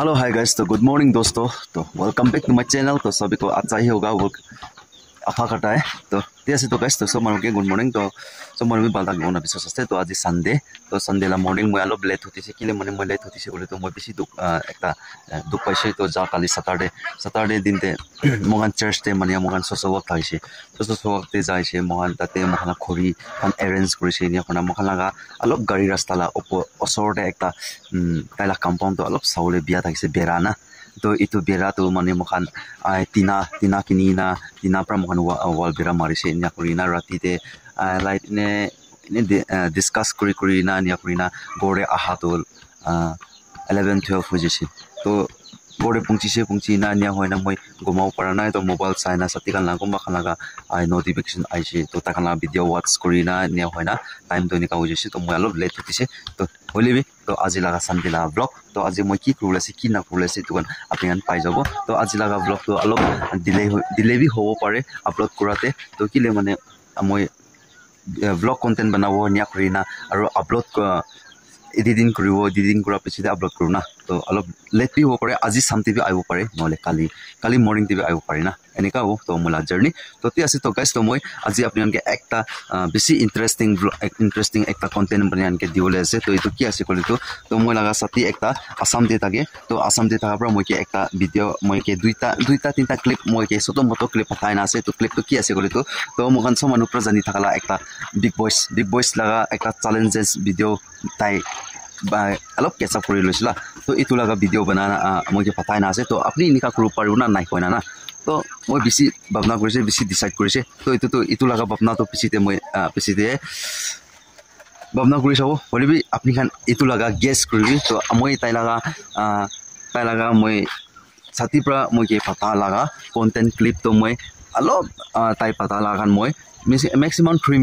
Hello hi guys, तो good morning दोस्तों। तो welcome back to my channel. तो सभी को अच्छा ही होगा, वो अच्छा करता है। तो जैसे तो गाइस, तो सब मानों के गुड मॉर्निंग। तो सब मानों में बाल तक बोना विश्वास है। तो आज संडे, तो संडे ला मॉर्निंग मैं आलो लेट होती से किले मने मैं लेट होती से बोले तो मैं बेसी दुख एकता दुख पाइसे। तो जा काली सैटरडे दिन ते मोहन चर्च ते मने मोहन सोशल वर्क थाइसे। तो सोशल वर्क ते जाइसे मोहन ताते मोहन खोरी खान अरेंज करिसे नि अपना मोहन लगा अलग गाड़ी रास्ता ला ओसोर दे एकता ताइला कंपाउंड तो अलग साउले बिया थाइसे बेरा ना। तो इतु बेरा तो माने Mohan tina kini na tina pra mohan wall bera marise nya kurina rati te light ne discuss kuri na nya kurina gore aha to 11-12 hojisi to gore pungchi na nya hoina moi gomau parana to mobile saina satikan langom ba khanaga ai notification aise to takana video watch kurina nya hoina time to nika hojisi to moi alop late hotise to hoilebi to আজি laga sunday la vlog to আজি moi ki kurulase ki na kurulase to kan apni an pai jabo to আজি laga vlog to alop delay bi hobo pare upload kurate to kile mane moi vlog content banabo nya kurina aro upload editing kura pichite upload kuruna to alop late bi hobo pare আজি samte bi aibo pare nole kali morning te bi aibo pare na enika ho to mula journey to ti ase to guys to moi আজি apni anke ekta besi interesting ekta content bani anke diole ase to itu ki ase kole to moi laga sati ekta asam de tage to asam de thaga pra moi ke ekta video moi ke duita tinta clip moi ke soto moto clip pathai na ase to clip to ki ase kole to mohan so manu pra jani thakala ekta big boys laga ekta challenges video tai ba alop catch up kori loisila to itu laga video banana moi ke pathai na ase to apni nika kuru paru na nai koina na to moi bisi babna korise bisi decide korise to itu laga babna to pisite moi pisite babna kuri sabo bolibi apni khan itu laga guess koribi to moi tai laga moi sati pra moi ke pata laga content clip to moi alop tai pata laga moi maximum 3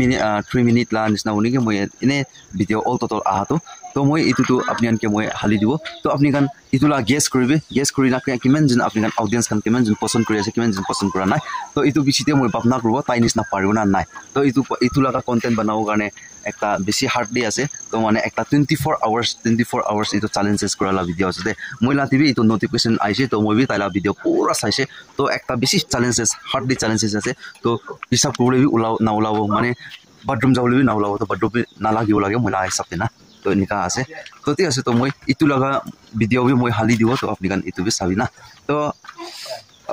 minute la nisna honi ke moi ine video all total aha to moi itu to apni an ke moi hali dibo to apni kan itu la guess kori na kiman jin apni kan audience kan kiman jin pasand kori ase kiman jin pasand kora nai to itu bisite moi babna korbo tai nisna paribo na nai to itu laga content banao karone ekta besi hard day ase to mane ekta 24 hours itu challenges kora la video ase moi la tv itu notification aise to moi bi taila video pura saise to ekta besi challenges hard day challenges ase to hisab korle bi na ulabo mane bathroom jawle bi na ulabo to bathroom bi na lagibo lage moi la hisab na to enika ase to ti ase to moi itu laga video bi moi hali dibo to apni kan itu bi sabi na to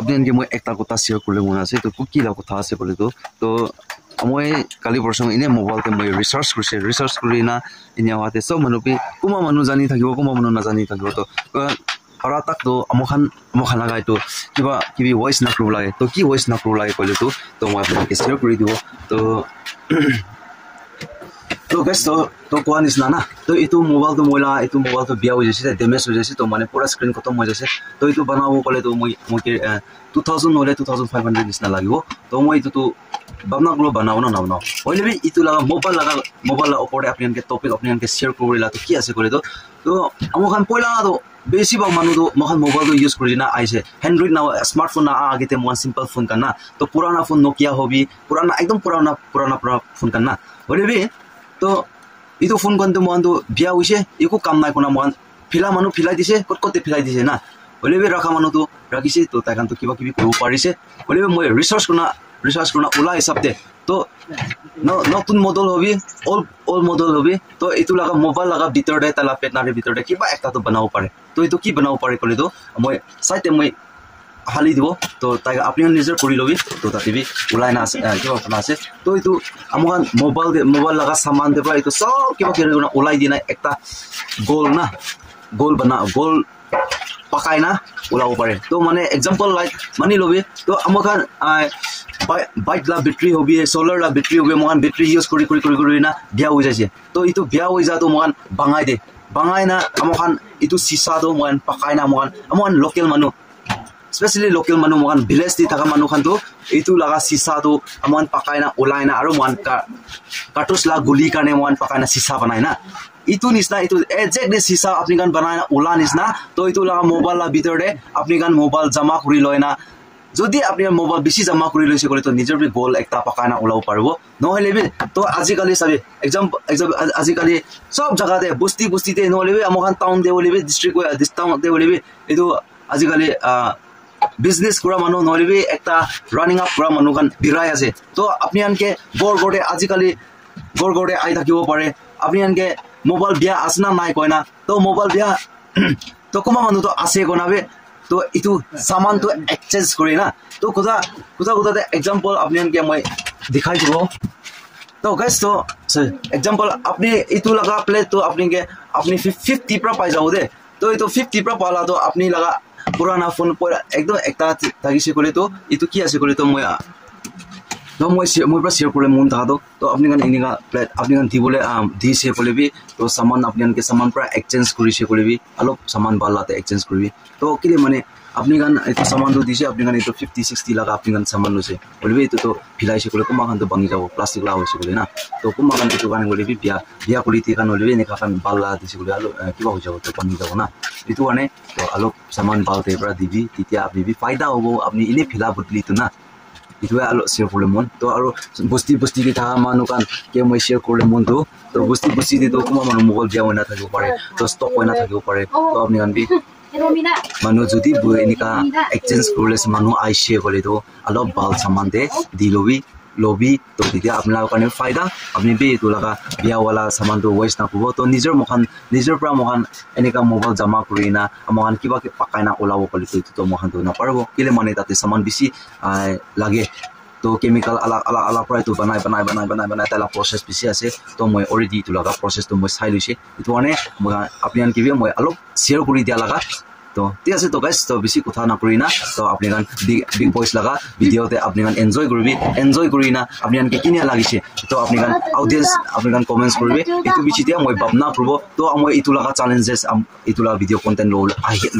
apni ke moi ekta kota share korle mona ase to ki la kotha ase kole to moi kali portion ine mobile te moi research kori na inya wate so manu bi kuma manu jani thakibo kuma manu na jani thakibo to ara tak to amokhan laga to kibi voice na kru lage to ki voice na kru lage kole to moi apni ke share kori dibo to guys to koan is na to itu mobile to biya ho jaise damage ho jaise to mane pura screen khatam ho jaise to itu banabo kole to moi ke 2000 nole 2500 is na lagibo to moi itu to babna gulo banao na na hoile bi itu laga mobile la opor apni anke topic apni anke share korila to ki ase kore to amokhan poila to besi ba manu to mohan mobile to use korina aise android na smartphone na agete mon simple phone kana to purana phone nokia hobi purana ekdom purana phone kana hoile bi to itu phone kon to mon to biya hoise eko kam nai kona mon phila manu philai dise kote philai dise na hoile bi rakha manu to rakise to takan to kiba kibi koru parise hoile bi moi research kuna ulai sabte to notun model hobi all model hobi to itu laga mobile laga bitor de tala pet na bitor de kiba ekta to banao pare to itu ki banao pare kole to moi site moi hali dibo to taiga apni nijer kori lobi to tatibi ulai na kiba na ase to itu amohan mobile laga saman de ba itu so kiba kere na ulai dina ekta goal pakai na ulao pare to mane example like mani lobi to amokhan bike la battery hobi solar la battery hobi mohan battery use kori na biya ho jaise to itu biya ho ja to mohan bangai na amokhan itu sisa do mohan pakai na mohan local manu especially local manu mohan village ti thaka manu khan to itu laga sisa to mohan pakai na ulai na aro mohan cartouche la guli karne mohan pakai na sisa banai na itu nisna itu exactly sisa apni kan banai na ula nisna to itu laga mobile la bitor de apni kan mobile jama kuri loina যদি আপনি mobile বেছি জমা কৰি লৈছে কলে তো নিজৰ B গোল একটা পাকানা ওলাব পাৰিব নহলে বি তো আজিকালি সাবে এক্সাম্পল আজিকালি সব জায়গাতে বস্তিতে নহলে বি আমখান টাউন দে বলি বি ডিস্ট্রিক্ট টাউন দে বলি বি এটো আজিকালি বিজনেস কৰা মানুহ নহলে বি একটা ৰানিং আপ কৰা মানুহ কান বিৰাই আছে তো আপনি আনকে গড়ে আজিকালি গড়ে আই থাকিব পাৰে আপনি আনকে মোবাইল বিয়া আসনা নাই কয়না তো মোবাইল বিয়া তো কোমা মানুহ তো আছে কোনাবে तो इतु सामान तो एक्सचेंज करे ना तो खुदा एग्जांपल अपने के मैं दिखाई दो तो गाइस तो एग्जांपल अपने इतु लगा प्लेट तो अपने के अपनी 50 प्रा पाई जाओ दे तो ये तो 50 प्रा पाला तो अपनी लगा पुराना फोन पर एकदम एकता तागी से करे तो इतु की आसे करे तो मैं शेयर करे मन था तो अपने का इनिका प्लेट अपने का दी बोले दी से बोले भी तो सामान अपने के सामान पर एक्सचेंज करी से करे भी अलग सामान बालाते एक्सचेंज करी तो के माने अपने गान इतो सामान तो दिसे अपने गान इतो 50 60 लगा अपने गान सामान लो से बोले भी तो फिलाई से करे कुमा गान तो बंगी जाओ प्लास्टिक ला होसे बोले ना तो कुमा गान तो गान बोले भी बिया कुलिती गान बोले ने खान बाला दिसे बोले आलो किबा हो जाओ तो बंगी जाओ ना इतो गाने तो अलग सामान बालते पर दिबी तितिया अपनी भी फायदा होबो अपनी इने फिला बदली तो ना इतुए आलो शेयर करले मन तो आरो बस्ती के था मानु कान के मैं शेयर करले मन तो बस्ती दे तो कुमा मानु मोबाइल बिया होना थाकिबो पारे तो स्टक होना थाकिबो पारे तो अपनी गान भी मानु जुदी बो एनिका एक्सचेंज करले से मानु आई शेयर करे तो आलो बाल सामान दे दिलोबी लोबी तो दिया अपना काने फायदा अपनी भी तो लगा बिया वाला सामान तो वेस्ट ना को तो निजर प्रा मोहन एनिका मोबाइल जमा करिना मोहन किबा के पकाइना ओलाबो पले तो मोहन तो ना पारबो केले माने ताते सामान बेसी लागे तो केमिकल अलग प्राय तो बनाय ताला प्रोसेस बेसी আছে तो मैं ऑलरेडी तो लगा प्रोसेस तो मैं साइ लइसे तो माने अपनी आन किबे मैं अलग शेयर करि दिया लगा तो ठीक আছে তো गाइस तो बेसी কথা না করি না তো আপনি গান বিগ বয়স লাগা ভিডিওতে আপনি গান এনজয় করি না আপনি গান কে কিনা লাগিছে তো আপনি গান অডিয়েন্স আপনি গান কমেন্টস করবে এটু বিচিতে মই ভাবনা করব তো মই ইতু লাগা চ্যালেঞ্জেস ইতু লাগা ভিডিও কন্টেন্ট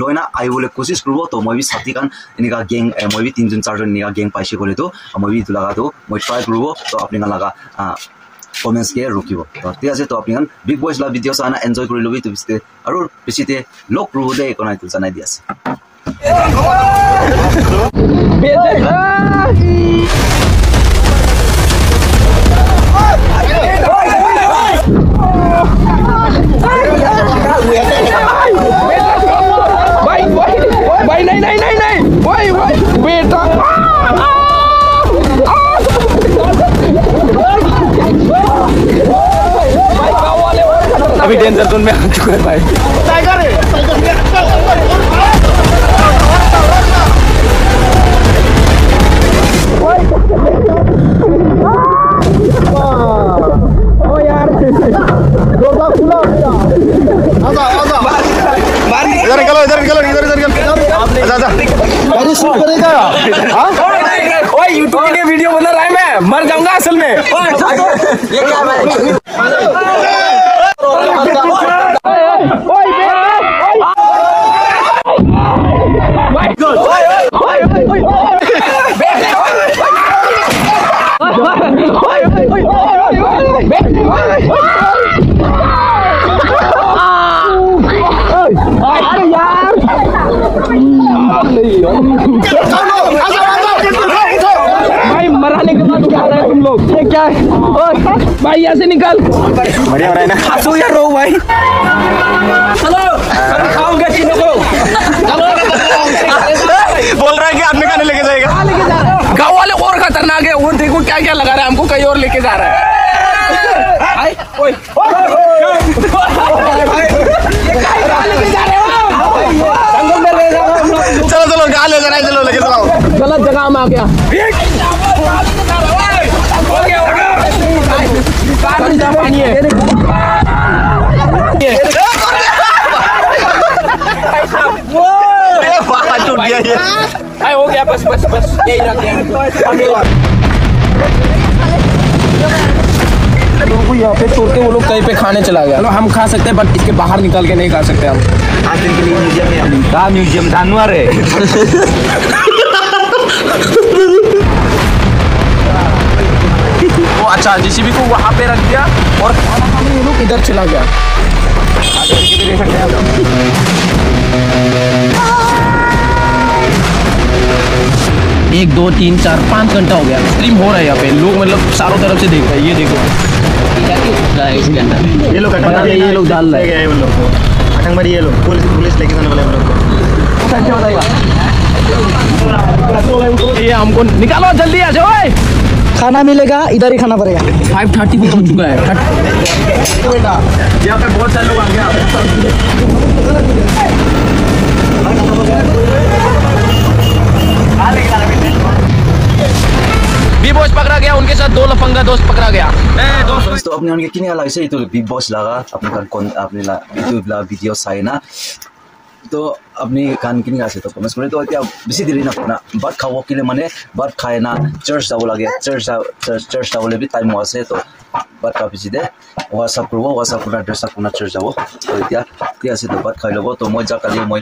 লয়না আই বলে কোশিশ করব তো মই বি সাথী গান এনিকা গ্যাং মই বি 3 জন 4 জন নিকা গ্যাং পাইছে করে তো মই বি ইতু লাগা তো মই ট্রাই করব তো আপনি গান লাগা कमेंट्स के रुकिबो तो ठीक আছে তো আপনি গান বিগ বয়স লা ভিডিও সানা এনজয় কৰি লবি তো বিসতে আৰু বেছিতে লক ৰব দে কোনাই তো জানাই দি আছে भाई नहीं भाई बेटा अभी डेंजर जोन में आ चुका है भाई टाइगर ओ यार इधर निकलो आजा गाड़ी शूट करेगा हां ओए YouTube के लिए वीडियो बना रहा है मैं मर जाऊंगा असल में ये क्या भाई भाई मराने के बाद क्या रहा है तुम लोग ये क्या है भाई यहाँ से निकल बढ़िया हो रहा है ना हंसो या रो भाई चलो खाओगे तीनों को बोल रहा है कि आदमी खाने लेके जाएगा गाँव वाले और खतरनाक है वो देखो क्या क्या लगा रहा है हमको कहीं और लेके जा रहा है चलो कहाँ ले जा रहा है चलो लेके चलाओ गलत जगह में आ गया पानी है टूट गया ये हो गया बस यही रख दिया यहाँ पे छोड़ के वो लोग कहीं पे खाने चला गया हम खा सकते हैं बट इसके बाहर निकल के नहीं खा सकते हम 5 दिन के लिए म्यूजियम में कहाँ म्यूजियम जानवर है वो अच्छा जेसीबी को वहाँ पे रख दिया और खाना खाने ये लोग इधर चला गया देख सकते हैं आप 1 2 3 4 5 घंटा हो गया स्ट्रीम हो रहा है यहाँ पे लोग मतलब चारों तरफ से देख रहे हैं ये देखो इसके अंदर ये लोग ये लोग डाल रहे हैं उन लोग को आतंकवादी ये लोग पुलिस लेके जाने वाले उन लोग को ये हमको निकालो जल्दी आ जाओ खाना मिलेगा इधर ही खाना पड़ेगा 5:30 हो चुका है बेटा यहाँ पे बहुत सारे लोग आ गए बिग बॉस पकड़ा गया उनके साथ 2 लफंगा दोस्त पकड़ा गया दोस्त तो अपने उनके किन्हीं अलग से तो बिग बॉस लगा अपने कौन अपने ला वीडियो साइन ना तो अपनी कान किन्हीं आसे तो कमेंट्स करे तो क्या बेसी देरी ना अपना बात खाओ के लिए मने बात खाए ना चर्च जाओ लगे चर्च जाओ ले भी टाइम हुआ से तो बात का बेसी दे व्हाट्सएप करना ड्रेस अप करना चर्च जाओ तो क्या से तो बात खाई लो तो मैं जा कर मैं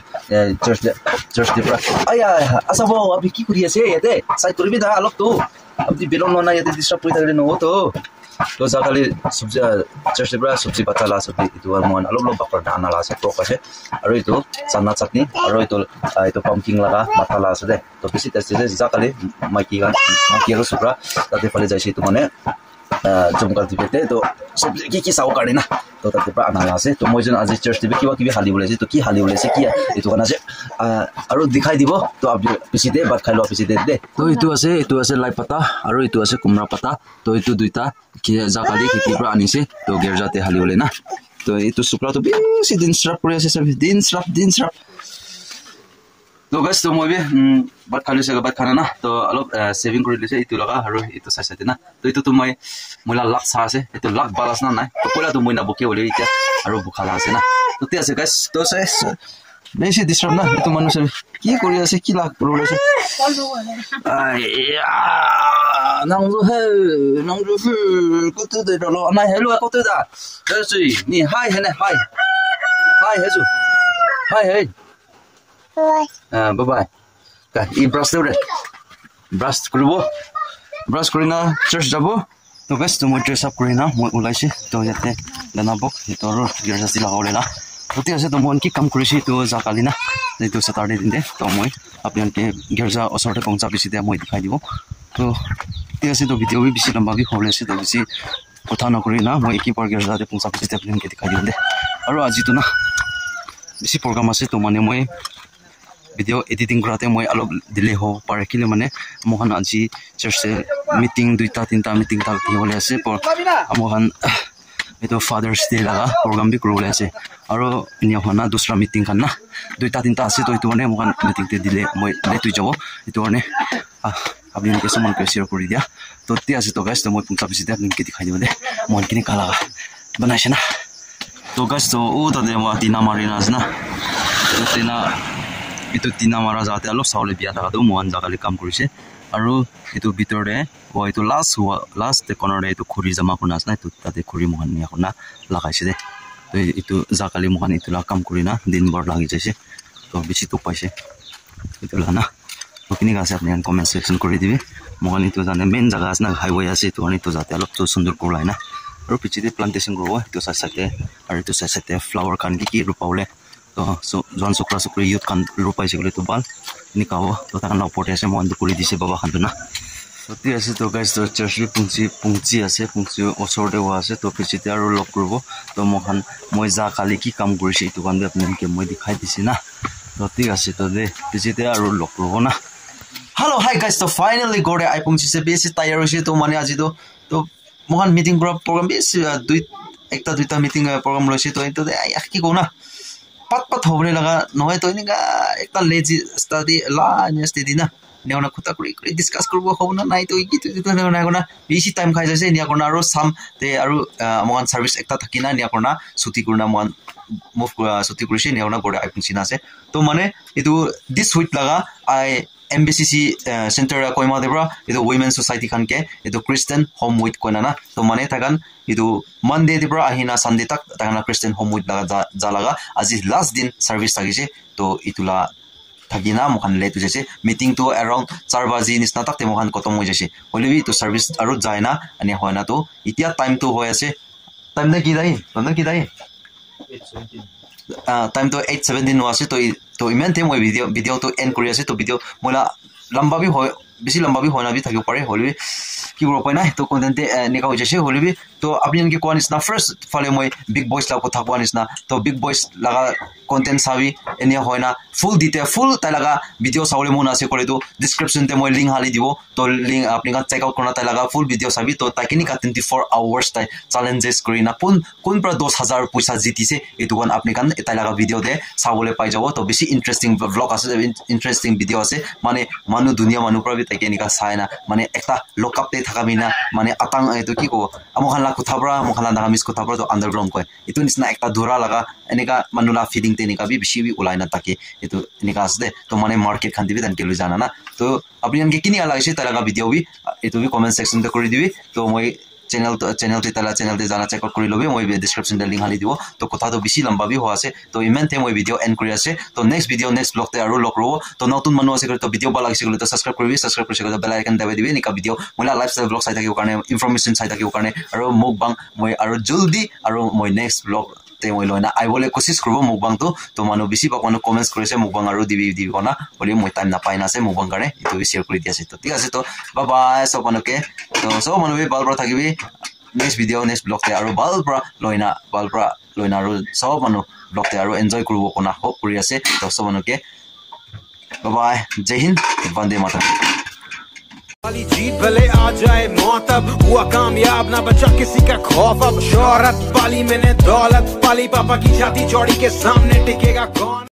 चर्च दे पूरा आया ऐसा वो अभी की कुरिया से ये दे साइड कर भी दा अलग तो अभी बेलोन ना ये डिस्टर्ब कोई तरह न हो तो जाकली सब्जी चर्च दे पूरा सब्जी बच्चा ला सब्जी itu mon alok bakar dana la se to ka se aro itu sana chutney aro itu pumpkin laga matha la ase de to bisi test de jaकली maiki ro supra tate phale jaise itu mane jomkar dibete to sabji ki sao karina to tate pra ana la ase to moi jon aji church dibe kiba kibi hali bole se to ki hali bole se ki itu kana je aro dikhai dibo to ab bisi de bat khailo bisi de to itu ase lai pata aro itu ase kumra pata to itu duita कि जाकली खेती पर आनी से तो गिर जाते हाली वाले ना तो ये तो सुपरा तो बेसी दिन श्राप करे से सब दिन श्राप तो गैस तो मैं भी बात खाली से बात खाना ना तो अलग सेविंग कर ले से इतु लगा हरो इतु साइड ना तो इतु तो मैं मोला लाख सा से इतु लाख बालास ना ना तो कोला तो मैं ना बुके वाले इतना हरो बुखाला से ना तो ते से गैस तो से बेसी डिस्टर्ब ना इतु मनुष्य की कोरिया से की लाख प्रोग्रेस से नंगजु हे कोते दे लो ना हेलो कोते दा जसि नि हाय हेने हाय हेजु हाय हे बाय बाय का ई ब्रश दे ब्रश करबो ब्रश करिना चर्च जाबो तो गैस तो मैं ड्रेस अप करिना मैं उलाइसे तो याते लाना बक तो रो गिरजासी लगावले ना तो ते तो मन की काम करिसि तो जाकाली ना तो सैटरडे दिन दे तो मैं अपन के गिरजा असरते पहुंचा बिसि दे मैं दिखाई दिबो तो ते तो भिडियो भी बेसी लंबा भी होले से तो बेसी कथा नकरि ना मैं एक बार गिरजा दे पहुंचा बिसि दे अपन के दिखाई दिबो दे और आज तो ना बेसी प्रोग्राम আছে तो माने मैं वीडियो एडिटिंग कराते मैं अलग डिले हो पारे के लिए माने मोहन আজি चर्च से मीटिंग 2टा 3टा मीटिंग तक होले আছে पर मोहन तो फादर्स डे लगा प्रोग्राम भी करोले আছে और इन्हें होना दूसरा मीटिंग करना 2टा 3टा আছে तो इतो माने मोहन मीटिंग ते डिले मैं लेट हो जाबो इतो माने अभी उनके सामान को शेयर कर दिया तो ते আছে तो गाइस तो मैं पुंचा बिसि दे आपके दिखाई दिबो दे मोहन किने काला बनाइसे ना तो गाइस तो ओ त दे मा तिना मारिना ना तो तिना itu tina mara jate alok saule biya thaka to mohan jagali kam korise aru itu bitor de o itu last corner de itu khuri jama kuna asna itu tate khuri mohan ni akona lagaise de to itu jagali mohan itu la kam korina din bor lagi jaise to bichi to paise itu la na to kini gase apni comment section kori dibe mohan itu jane main jaga asna highway ase to ani to jate alok to sundur korlai na aru pichi de plantation grow to side aru to side flower kan ki rupaule तो सो जन Sukra Sukri youth कान रुपाई से तो बाल निकाओ तो ताकन लपोटे से मोहन दुकुरी दिसे बाबा खान ना तो ती ऐसे तो गाइस तो चर्च पुंची ऐसे पुंची ओसर दे हुआ से तो पिछते आरो लॉक करबो तो मोहन মই जा काली की काम কৰিছে तो कान अपने के মই दिखाई दिसे ना तो ती ऐसे तो दे पिछते आरो लॉक करबो ना हेलो हाय गाइस तो फाइनली गोरे आई पुंची से बेसी तैयार होइसे तो माने आज तो मोहन मीटिंग प्रोग्राम बेसी एकटा दुइटा मीटिंग प्रोग्राम लैसे तो इतो या की को ना पत होबने लगा नय तो इनका एकटा लेजी स्टडी ला स्टडी ना नेउना खुता कुरी डिस्कस करबो होना नाइ तो की तो नेउना कोना बेसी टाइम खाइ जासे निया कोना आरो साम ते आरो मोहन सर्विस एकटा थाकिना निया कोना छुटी करना मोहन मुव छुटी কৰিছে नेउना गोडा आइपुंसिना से तो माने इतु दिस वीक लगा आई एमबीसीसी सेंटर कोइमा देब्रा इतु वुमेन सोसाइटी खान के इतु क्रिश्चियन होम वीक कोना ना तो माने थागन इतु मंडे देब्रा आहिना संडे तक थागना क्रिश्चियन होम वीक लगा जा लगा आज लास्ट दिन सर्विस थागिसे तो इतुला थागिना मोहन लेट जैसे मीटिंग तो अराउंड 4 बजे निस्ना तक ते मोहन खत्म हो जैसे होलेबी तो सर्विस आरो जायना अनि होयना तो इतिया टाइम तो होय আছে टाइम ने की दाई 8:17 टाइम तो 8:17 हो আছে तो इमेन थे मैं वीडियो तो एंड करि আছে तो वीडियो मोला लंबा भी বেছি লম্বা বি হয়না বি থাকিব পাৰে হলি কি কৰিব পাই নাই তো কন্টেন্ট এনেকা হৈ যাইছে হলি বি তো আপুনি এনকে কোৱা নিচিনা ফাৰ্ষ্ট ফালে মই বিগ বয়ছ লাগ কথা কোৱা নিচিনা তো বিগ বয়ছ লাগা কন্টেন্ট চাবি এনে হয় না ফুল ডিটেইল ফুল তাই লাগা ভিডিও চাবলৈ মন আছে করে তো ডিসক্রিপশনতে মই লিংক হালি দিব তো লিংক আপনি চেক আউট করনা তাই লাগা ফুল ভিডিও চাবি তো তাই কিনি 24 আওয়ার্স তাই চ্যালেঞ্জেস করি না কোন প্রা 10,000 পয়সা জিতিছে এটু কোন আপনি কান তাই লাগা ভিডিও দে চাবলৈ পাই যাব তো বেশি ইন্টারেস্টিং ব্লগ আছে ইন্টারেস্টিং ভিডিও আছে মানে মানু দুনিয়া মানু প্রা বি তাই কেনিকা চাই না মানে একটা লকআপতে থাকা মিনা মানে আতাং এটো কি কো আমখানলা কথাবরা আমখানলা নাগামিস কথাবরা তো আন্ডারগ্রাউন্ড কয় এটু নিছনা একটা ধরা লাগা এনেকা মানুলা ফিডিং তেনিকা বি বেশি বি উলাই না তাকে এটু এনেকা আছে তো মানে মার্কেট খান দিবি তানকে লই জানা না তো আপনি এনকে কিনি আলাইছে তাই লাগা ভিডিও বি এটু বি কমেন্ট সেকশন তে করে দিবি তো মই চ্যানেলতে জানা চেক আউট কৰি লবি মই ডেসক্রিপশন তে লিংক হালি দিব তো কথা তো বেছি লম্বা বি হৈ আছে তো ইমানতে মই ভিডিও এন্ড কৰি আছে তো নেক্সট ভিডিও নেক্সট ব্লগ তে আৰু লগ ৰব তো নতুন মানুহ আছে তো ভিডিও ভাল লাগিছে গলে তো সাবস্ক্রাইব কৰিবি সাবস্ক্ৰাইব কৰি বেল আইকন দাবি দিবি নিকা ভিডিও মই লাইফস্টাইল ব্লগ চাই থাকিব কাৰণে ইনফৰমেশন চাই থাকিব কাৰণে আৰু মুকবাং মই আৰু জলদি আৰু মই নেক্সট ব্লগ তে মই লয়না আইবলে কোশিশ কৰব মুকবাং তো মানুহ বেছি পাক মানুহ কমেন্টস কৰিছে মুকবাং আৰু দিবি কনা হলি মই টাইম না পাই না আছে মুকবাং কাৰণে এটো শেয়াৰ কৰি দি আছে তো ঠিক আছে তো বাই বাই সব মানুহকে তো সব মানুহ ভাল পৰা থাকিবি নেক্সট ভিডিও নেক্সট ব্লগ তে আৰু ভাল পৰা লয়না আৰু সব মানুহ ব্লগ তে আৰু এনজয় কৰিব কোনা হোপ কৰি আছে তো সব মানুহকে বাই বাই জয় হিন্দ বন্দে মাতৰম वाली जीत भले आ जाए मौत अब हुआ कामयाब ना बचा किसी का खौफ अब शोहरत पाली मैंने दौलत पाली पापा की छाती चौड़ी के सामने टिकेगा कौन